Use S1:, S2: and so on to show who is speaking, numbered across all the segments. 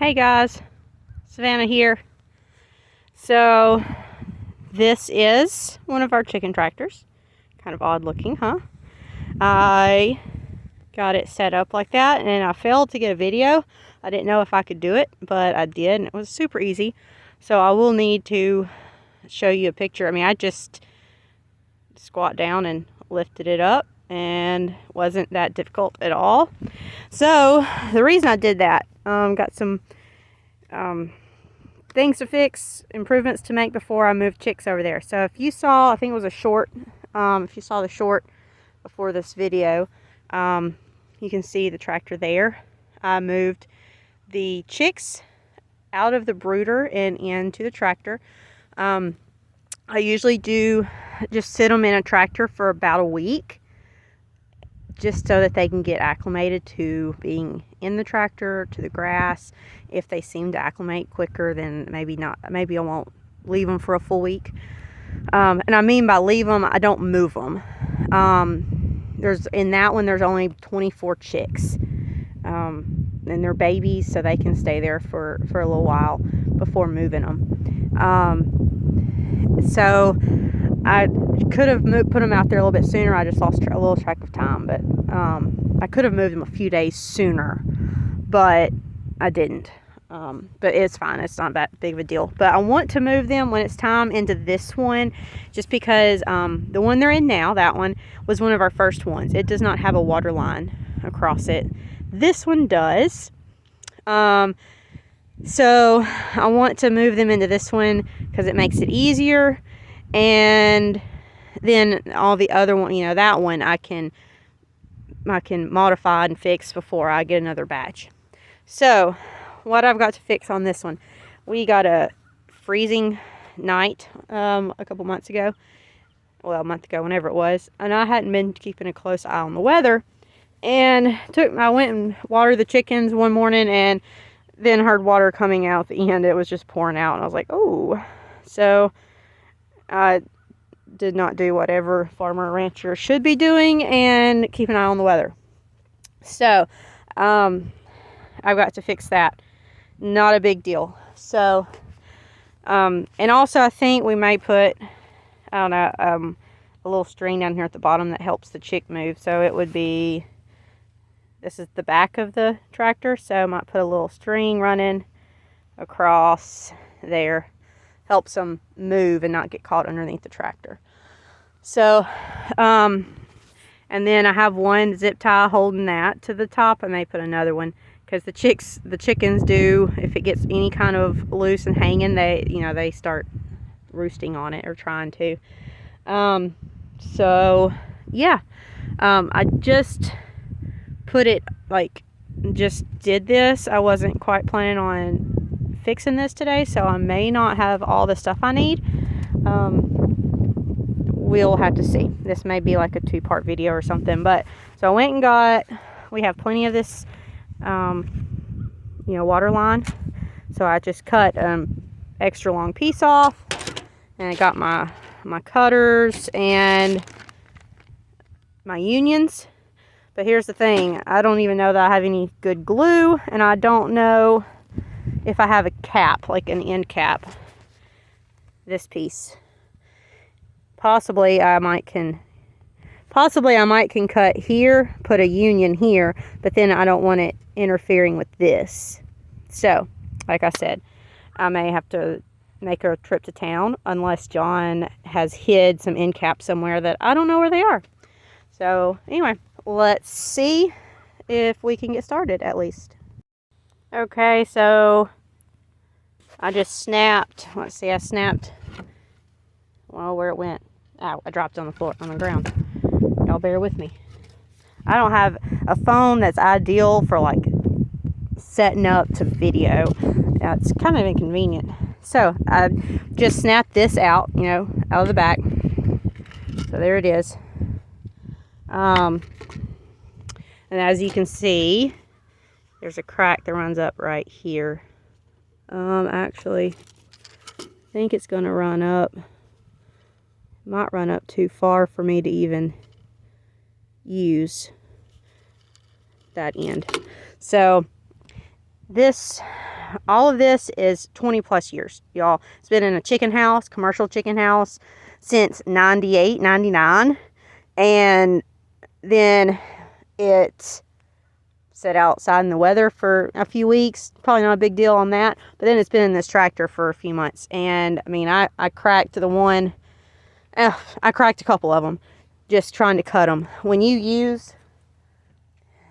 S1: Hey guys, Savannah here. So this is one of our chicken tractors. Kind of odd looking, huh? I got it set up like that and I failed to get a video. I didn't know if I could do it, but I did and it was super easy. So I will need to show you a picture. I mean, I just squat down and lifted it up and it wasn't that difficult at all. So the reason I did that, got some things to fix, improvements to make before I moved chicks over there. So if you saw, I think it was a short, if you saw the short before this video, you can see the tractor there. I moved the chicks out of the brooder and into the tractor. I usually do just sit them in a tractor for about a week, just so that they can get acclimated to being in the tractor, to the grass. If they seem to acclimate quicker, then maybe I won't leave them for a full week. And I mean by leave them, I don't move them. In that one, there's only 24 chicks. And they're babies, so they can stay there for a little while before moving them. So I could have put them out there a little bit sooner. I just lost a little track of time, but I could have moved them a few days sooner, but I didn't. But it's fine. It's not that big of a deal. But I want to move them when it's time into this one, just because the one they're in now, that one, was one of our first ones. It does not have a water line across it. This one does. So I want to move them into this one because it makes it easier. And then all the other one, that one I can modify and fix before I get another batch. So what I've got to fix on this one, we got a freezing night a couple months ago. Well, a month ago, whenever it was. And I hadn't been keeping a close eye on the weather. And I went and watered the chickens one morning and then heard water coming out at the end. It was just pouring out. And I was like, oh. So I did not do whatever farmer or rancher should be doing and keep an eye on the weather. So I've got to fix that. Not a big deal. So and also I think we may put, I don't know, a little string down here at the bottom that helps the chick move. So it would be, this is the back of the tractor, so I might put a little string running across there. Helps them move and not get caught underneath the tractor. So, and then I have one zip tie holding that to the top. I may put another one because the chickens do, if it gets any kind of loose and hanging, they start roosting on it or trying to. So yeah, I just put it, just did this. I wasn't quite planning on fixing this today, so I may not have all the stuff I need. We'll have to see. This may be like a 2-part video or something. But so I went and we have plenty of this water line, so I just cut extra long piece off, and I got my cutters and my unions. But here's the thing, I don't even know that I have any good glue, and I don't know if I have a cap, like an end cap. This piece. Possibly I might can cut here, put a union here, but then I don't want it interfering with this. So, like I said, I may have to make a trip to town unless John has hid some end caps somewhere that I don't know where they are. So, anyway, let's see if we can get started at least. Okay, so I just snapped. Let's see, I snapped. Well, where it went. Ow, I dropped on the floor, on the ground. Y'all bear with me. I don't have a phone that's ideal for setting up to video. It's kind of inconvenient. So I just snapped this out, out of the back. So there it is. And as you can see, there's a crack that runs up right here. Actually, I think it's going to run up. Might run up too far for me to even use that end. So this all of this is 20 plus years, y'all. It's been in a chicken house, commercial chicken house, since 98, 99. And then it sat outside in the weather for a few weeks. Probably not a big deal on that. But then it's been in this tractor for a few months. And, I mean, I cracked the one. I cracked a couple of them just trying to cut them. When you use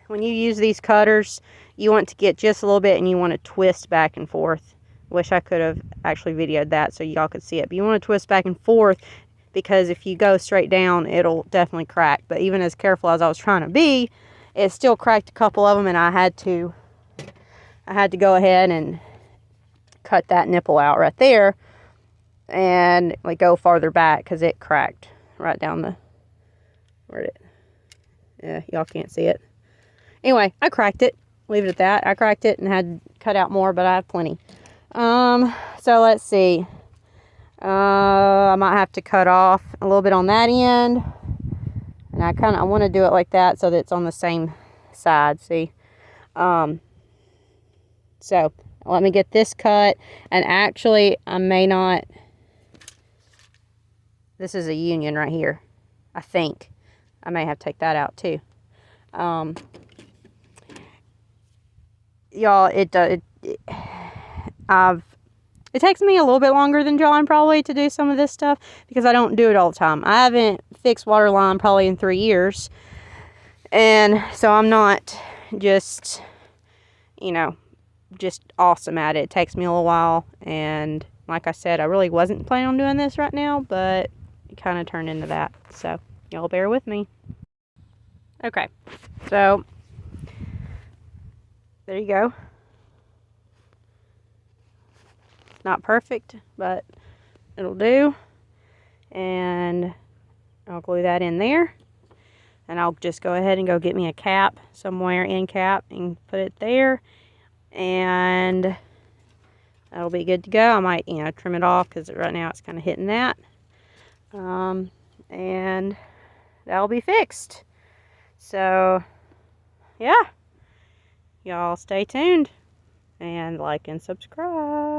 S1: these cutters, you want to get just a little bit and you want to twist back and forth. Wish I could have actually videoed that so y'all could see it. But you want to twist back and forth, because if you go straight down, it'll definitely crack. But even as careful as I was trying to be, it still cracked a couple of them, and I had to go ahead and cut that nipple out right there and like go farther back, because it cracked right down the, yeah, y'all can't see it. Anyway, I cracked it. Leave it at that. I cracked it and had to cut out more, but I have plenty. So let's see. I might have to cut off a little bit on that end. And I want to do it like that so that it's on the same side, see? So let me get this cut. And actually, I may not. This is a union right here, I think. I may have to take that out too. Y'all, it takes me a little bit longer than John probably to do some of this stuff, because I don't do it all the time. I haven't fixed water line probably in 3 years. And so I'm not just, just awesome at it. It takes me a little while. And like I said, I really wasn't planning on doing this right now, but it kind of turned into that. So y'all bear with me. Okay, so there you go. Not perfect, but it'll do. And I'll glue that in there. And I'll just go ahead and go get me a cap somewhere, end cap, and put it there. And that'll be good to go. I might, trim it off, because right now it's kind of hitting that. And that'll be fixed. So, yeah. Y'all stay tuned and like and subscribe.